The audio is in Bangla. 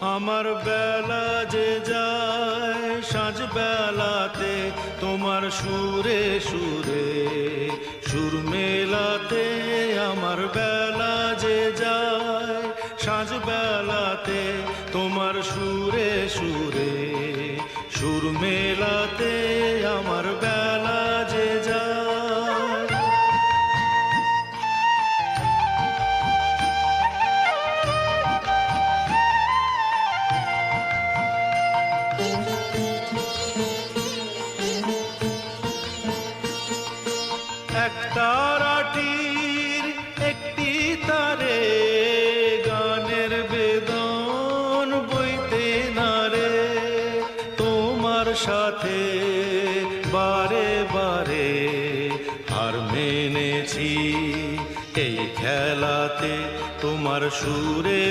আমার বেলা যে যায় সাঁঝ বেলাতে তোমার সুরে সুরে সুর মেলাতে। আমার বেলা যে যায় সাঁঝ বেলাতে তোমার সুরে সুরে সুর মেলাতে। আমার বেলা যে যায় এক তারাটির একটি তারে গানের বেদন বইতে নারে। তোমার সাথে বারে বারে হার মেনেছি এই খেলাতে। তোমার সুরে